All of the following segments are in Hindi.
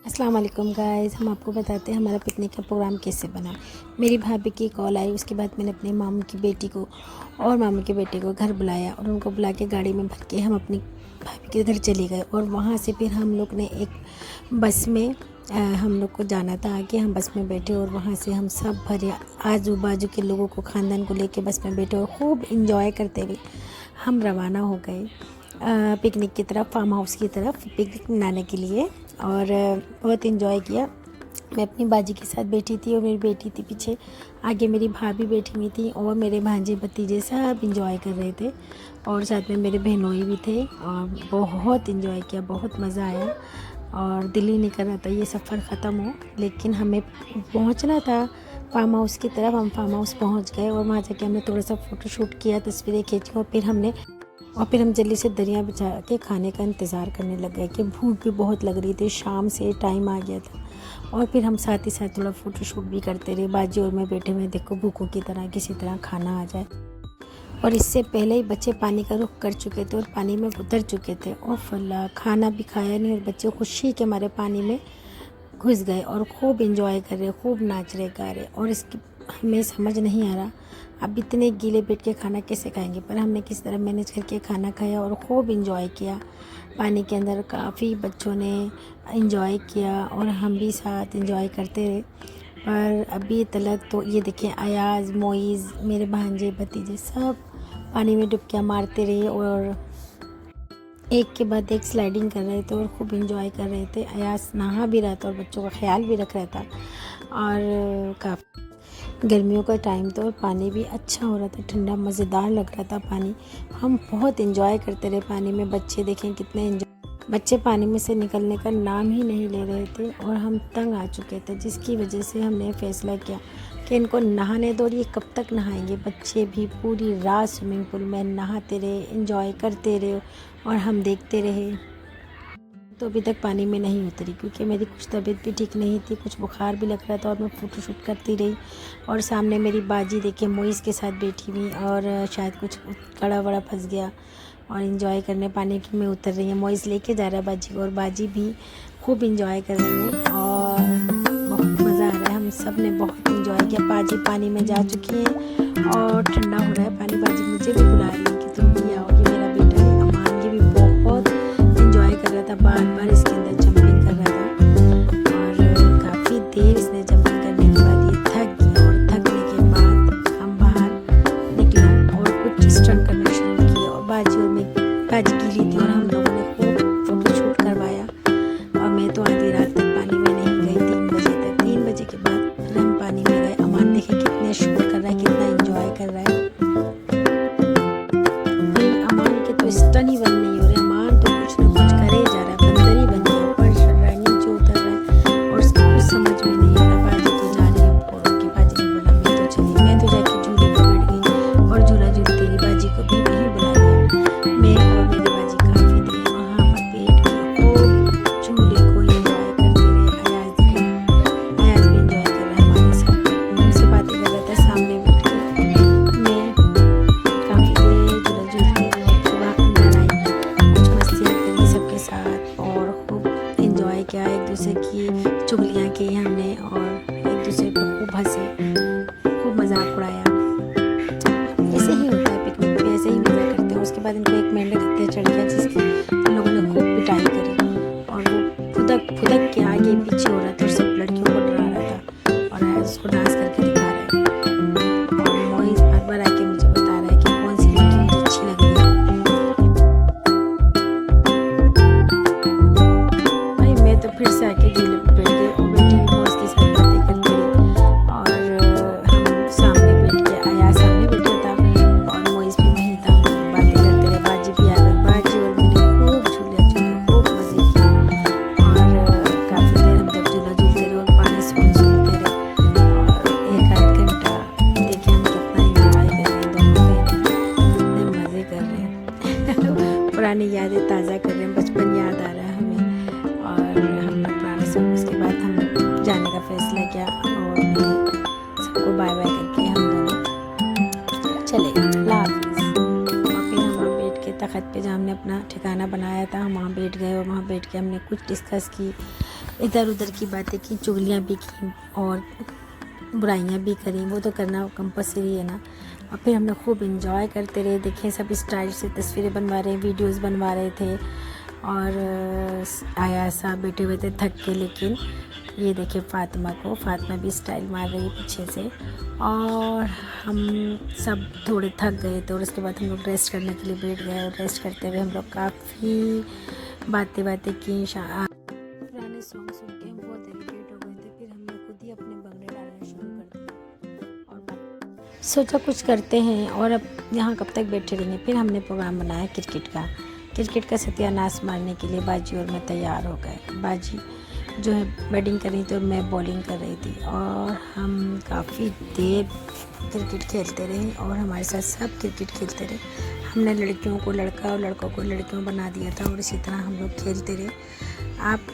अस्सलाम वालेकुम गाइस, हम आपको बताते हैं हमारा पिकनिक का प्रोग्राम कैसे बना। मेरी भाभी की कॉल आई, उसके बाद मैंने अपने मामू की बेटी को और मामू के बेटे को घर बुलाया और उनको बुला के गाड़ी में भर के हम अपनी भाभी के घर चले गए। और वहाँ से फिर हम लोग ने एक बस में हम लोग को जाना था आगे। हम बस में बैठे और वहाँ से हम सब भरे आजू बाजू के लोगों को, ख़ानदान को लेके बस में बैठे और खूब इंजॉय करते हुए हम रवाना हो गए पिकनिक की तरफ, फार्म हाउस की तरफ पिकनिक मनाने के लिए। और बहुत इन्जॉय किया। मैं अपनी बाजी के साथ बैठी थी और मेरी बेटी थी पीछे, आगे मेरी भाभी बैठी हुई थी और मेरे भांजे भतीजे सब इन्जॉय कर रहे थे और साथ में मेरे बहनोई भी थे और बहुत इन्जॉय किया, बहुत मज़ा आया। और दिल ही नहीं कर रहा था ये सफ़र ख़त्म हो, लेकिन हमें पहुंचना था फार्म हाउस की तरफ। हम फार्म हाउस पहुंच गए और वहाँ जाके हमने थोड़ा सा फ़ोटोशूट किया, तस्वीरें खींची और फिर हम जल्दी से दरिया बिछा के खाने का इंतज़ार करने लग गए कि भूख भी बहुत लग रही थी, शाम से टाइम आ गया था। और फिर हम साथ ही साथ थोड़ा फ़ोटोशूट भी करते रहे। बाजी और मैं बैठे हुए, देखो भूखों की तरह किसी तरह खाना आ जाए। और इससे पहले ही बच्चे पानी का रुख कर चुके थे और पानी में उतर चुके थे और फल्ला खाना भी खाया नहीं और बच्चे खुशी के मारे पानी में घुस गए और खूब इंजॉय कर रहे, खूब नाच रहे, गा रहे। और इसकी हमें समझ नहीं आ रहा अब इतने गीले बैठ के खाना कैसे खाएंगे, पर हमने किस तरह मैनेज करके खाना खाया और खूब इंजॉय किया पानी के अंदर। काफ़ी बच्चों ने इंजॉय किया और हम भी साथ इंजॉय करते रहे। पर अभी तलक तो ये देखें, अयाज़, मोइज़, मेरे भांजे भतीजे सब पानी में डुबकियाँ मारते रहे और एक के बाद एक स्लाइडिंग कर रहे थे और खूब इंजॉय कर रहे थे। अयास नहा भी रहा था और बच्चों का ख्याल भी रख रहा था। और काफ़ी गर्मियों का टाइम था और पानी भी अच्छा हो रहा था, ठंडा मज़ेदार लग रहा था पानी। हम बहुत इंजॉय करते रहे पानी में। बच्चे देखें कितने बच्चे पानी में से निकलने का नाम ही नहीं ले रहे थे और हम तंग आ चुके थे, जिसकी वजह से हमने फ़ैसला किया कि इनको नहाने दो। और ये कब तक नहाएंगे। बच्चे भी पूरी रात स्विमिंग पूल में नहाते रहे, इंजॉय करते रहे और हम देखते रहे। तो अभी तक पानी में नहीं उतरी क्योंकि मेरी कुछ तबीयत भी ठीक नहीं थी, कुछ बुखार भी लग रहा था और मैं फ़ोटोशूट करती रही। और सामने मेरी बाजी देखे मोइज़ के साथ बैठी हुई और शायद कुछ कड़ा वड़ा फंस गया और इंजॉय करने पानी में उतर रही है। मोइज़ लेके जा रहा है बाजी को और बाजी भी खूब इंजॉय कर रही है और बहुत मज़ा आ रहा है। हम सब ने बहुत इंजॉय किया। बाजी पानी में जा चुकी है और ठंडा हो रहा है पानी। बाजी मुझे भी बुला रही है कि तुम भी आओ। ये मेरा बेटा है अमान, ये भी बहुत इंजॉय कर रहा था, बार बार इसके अंदर जंपिंग कर रहा था। और काफ़ी देर इसने जंपिंग करने के बाद ये थक गया और थकने के बाद हम बाहर निकले और कुछ स्टंट करना शुरू किया। और बाजी और मैं, बाजी गीली थी और हम लोगों ने खूब फोटोशूट करवाया। और मैं तो आधी रात तक पानी में नहीं गई, 3 बजे तक। 3 बजे के बाद फिर हम पानी में गए। अमान देखे कितने शोर कर रहा है, कितना इंजॉय कर रहा है। भाई अमान के तो स्टन ही बंद नहीं हो रहे। अमान तो कुछ ना कुछ करे जा रहा है, बंदर ही बन गया, ऊपर चढ़ रहा है, नीचे उतर रहा है और उसका कुछ समझ में नहीं आ रहा। बाजी तो जा रही है फोड़ के। बाजी ने बोला मैं तो चली, मैं तो जाके झूले पर बैठ गई और झूला झूलती रही। बाजी को भी नहीं बुला लिया। मैं और मेरी बाजी काफ़ी देर वहाँ पर बैठ के खूब झूले को इंजॉय करते रहे। अयाज भी इंजॉय कर रहा है हमारे साथ, हमसे बातें कर रहा था सामने बैठ के। मैं काफ़ी देर झूला झूलती रही और थोड़ा अंदर आई, कुछ मस्तियाँ करी सबके साथ और खूब इंजॉय किया। एक दूसरे की चुगलियाँ की हमने और एक दूसरे पर खूब हंसे, खूब मजाक उड़ाया। ऐसे ही होता है पिकनिक पे, ऐसे ही मज़ा करते हैं। उसके बाद इनको एक मेंढक हत्या चढ़ गया जिसकी हम लोगों ने खूब पिटाई करी और वो फुदक फुदक के आगे पीछे हो रहा था और सब लड़कियों को डरा रहा था और उसको डांस करके दिखा रहा है। और मोइज़ बार बार आके मुझे बता रहा है कि कौन सी लड़की मुझे अच्छी लग रही है। भाई मैं तो फिर से आके झूले पर बैठ गई और बैठी हुई मोइज़ के साथ बातें करती रही। और हम सामने बैठ के, आया सामने बैठा था और मोइज़ भी वहीं था, बातें करते रहे। बाजी भी आ गई। बाजी और मैंने खूब झूले झूले, खूब मज़े किए और काफ़ी देर हम जब झूला झूलते रहे और पानी सुनते रहे और 1 आध घंटा देखे हम कितना इंजॉय कर रहे हैं। दोनों बहनें कितने मज़े कर रहे हैं पुरानी यादें ताज़ा कर रहे हैं, बचपन याद आ रहा है हमें। और हमने पुराने सब, उसके बाद हम जाने का फ़ैसला किया और मैं सबको बाय बाय करके हम दोनों चले गए। अल्लाह हाफ़िज़। और फिर हम वहाँ बैठ के तख़्त पे जहाँ हमने अपना ठिकाना बनाया था, हम वहाँ बैठ गए और वहाँ बैठ के हमने कुछ डिस्कस की इधर उधर की बातें की, चुगलियाँ भी की और बुराइयाँ भी करी, वो तो करना कंपलसरी है ना। और फिर हम लोग खूब इंजॉय करते रहे। देखें सब स्टाइल से तस्वीरें बनवा रहे, वीडियोस बनवा रहे थे। और आया सा बैठे हुए थे थक के, लेकिन ये देखे फातिमा भी स्टाइल मार रही है पीछे से। और हम सब थोड़े थक गए थे और उसके बाद हम लोग रेस्ट करने के लिए बैठ गए। और रेस्ट करते हुए हम लोग काफ़ी बातें की। पुराने सॉन्ग सुन के हम बहुत इरिटेट हो गए थे। फिर हमने खुद ही अपने भंगड़े डालने शुरू कर दिए और सोचा कुछ करते हैं और अब यहाँ कब तक बैठे रहेंगे। फिर हमने प्रोग्राम बनाया क्रिकेट का सत्यानाश मारने के लिए बाजी और मैं तैयार हो गए। बाजी जो है बैटिंग कर रही थी और मैं बॉलिंग कर रही थी और हम काफ़ी देर क्रिकेट खेलते रहे और हमारे साथ सब क्रिकेट खेलते रहे। हमने लड़कियों को लड़का और लड़कों को लड़कियों बना दिया था और इसी तरह हम लोग खेलते रहे। आप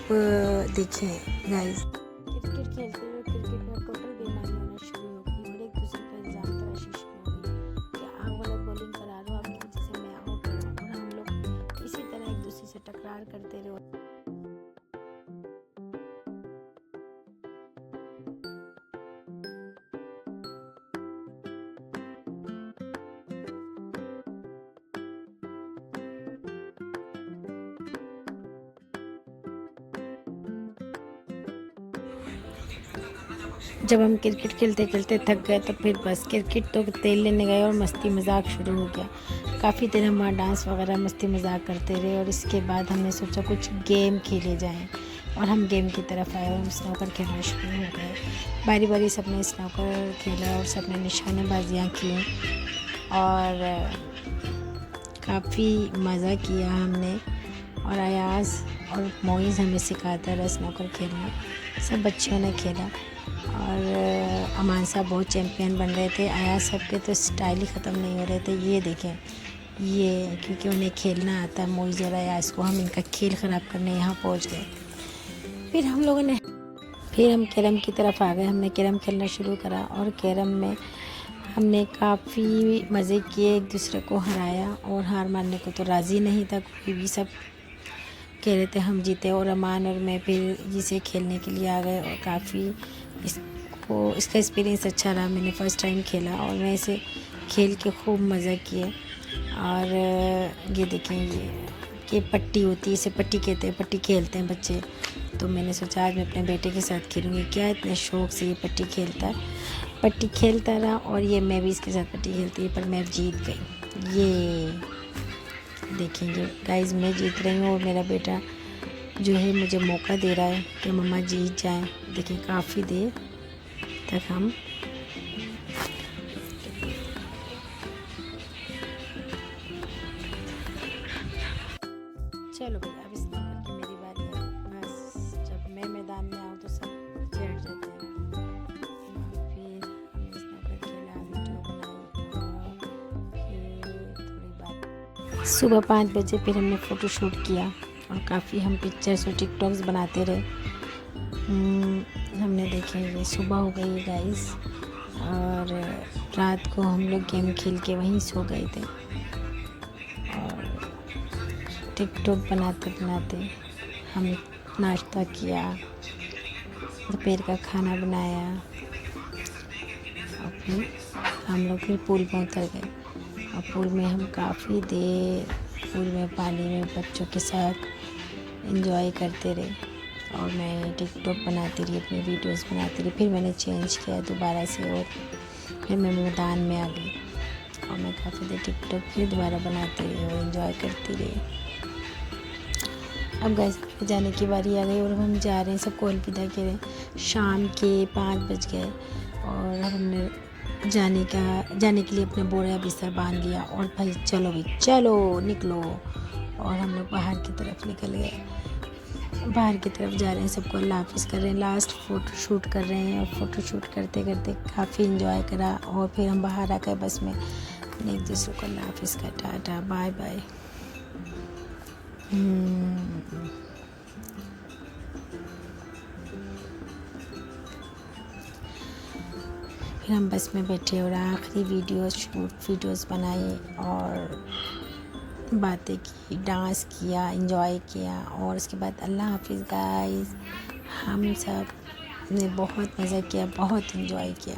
देखें गाइस, क्रिकेट खेलते हुए क्रिकेट में टोटल बेईमानी होना शुरू हो गई और एक दूसरे का इल्ज़ाम तराशी शुरू हो गई कि आप गलत बॉलिंग करा रहे हो, आपकी वजह से मैं आउट हो रहा हूँ। और हम लोग इसी तरह एक दूसरे से टकरार करते रहे। जब हम क्रिकेट खेलते खेलते थक गए तो फिर बस क्रिकेट तो तेल लेने गए और मस्ती मजाक शुरू हो गया। काफ़ी देर हम वहाँ डांस वगैरह मस्ती मजाक करते रहे और इसके बाद हमने सोचा कुछ गेम खेले जाएं और हम गेम की तरफ आए और हम स्नूकर खेलना शुरू हो गए। बारी बारी सबने स्नूकर खेला और सबने निशानेबाजियाँ की और काफ़ी मज़ा किया हमने। और अयाज़ और मोइज़ हमें सिखाता रहा स्नूकर खेलना। सब बच्चों ने खेला और अमान साहब बहुत चैम्पियन बन रहे थे। अयाज़ साहब के तो स्टाइल ही ख़त्म नहीं हो रहे थे। ये देखें, ये क्योंकि उन्हें खेलना आता है मोइज़ और अयाज़ को, हम इनका खेल ख़राब करने यहाँ पहुँच गए। फिर हम कैरम की तरफ आ गए। हमने कैरम खेलना शुरू करा और कैरम में हमने काफ़ी मज़े किए, एक दूसरे को हराया और हार मानने को तो राज़ी नहीं था कोई भी। सब कह रहे थे हम जीते और अमान और मैं फिर जिसे खेलने के लिए आ गए और काफ़ी इसका एक्सपीरियंस अच्छा रहा। मैंने फ़र्स्ट टाइम खेला और मैं इसे खेल के खूब मज़ा किए। और ये देखें, ये पट्टी होती है, इसे पट्टी कहते हैं, पट्टी खेलते हैं बच्चे। तो मैंने सोचा आज मैं अपने बेटे के साथ खेलूँगी। क्या इतने शौक़ से ये पट्टी खेलता रहा और ये मैं भी इसके साथ पट्टी खेलती है, पर मैं जीत गई। ये देखेंगे गाइस, मैं जीत रही हूँ और मेरा बेटा जो है मुझे मौका दे रहा है कि मम्मा जीत जाएं। देखिए काफ़ी देर तक हम चलो भाई अब स्नूकर की मेरी बारी है। बस जब मैं मैदान में आऊँ तो सब चढ़ जाते हैं। फिर हमने स्नूकर खेला, वीडियो बनाई और फिर थोड़ी बात। सुबह 5 बजे फिर हमने फ़ोटोशूट किया और काफ़ी हम पिक्चर्स और टिकटॉक्स बनाते रहे। हमने देखे ये सुबह हो गई है गाइस और रात को हम लोग गेम खेल के वहीं सो गए थे। और टिकटॉक बनाते बनाते हम नाश्ता किया, दोपहर का खाना बनाया और फिर हम लोग फिर पूल में उतर गए। और पूल में हम काफ़ी देर पूल में पानी में बच्चों के साथ एंजॉय करते रहे और मैं टिकटॉक बनाती रही, अपनी वीडियोस बनाती रही। फिर मैंने चेंज किया दोबारा से और फिर मैं मैदान में आ गई और मैं काफ़ी देर टिकटॉक फिर दोबारा बनाती रही और एंजॉय करती रही। अब गाइस जाने की बारी आ गई और हम जा रहे हैं, सबको अलविदा कह रहे हैं। शाम के 5 बज गए और हमने जाने के लिए अपने बोरा बिस्तर बांध लिया और भाई चलो चलो निकलो। और हम लोग बाहर की तरफ निकल गए, बाहर की तरफ जा रहे हैं, सबको अल्लाह हाफ़िज़ कर रहे हैं। लास्ट फ़ोटो शूट कर रहे हैं और फ़ोटो शूट करते करते काफ़ी इंजॉय करा और फिर हम बाहर आ गए बस में। एक दूसरे को अल्लाह हाफ़िज़ का टाटा बाय बाय। फिर हम बस में बैठे और आखिरी वीडियोस बनाए और बातें की, डांस किया, एंजॉय किया और उसके बाद अल्लाह हाफ़िज़ गाइस। हम सब ने बहुत मज़ा किया, बहुत इन्जॉय किया।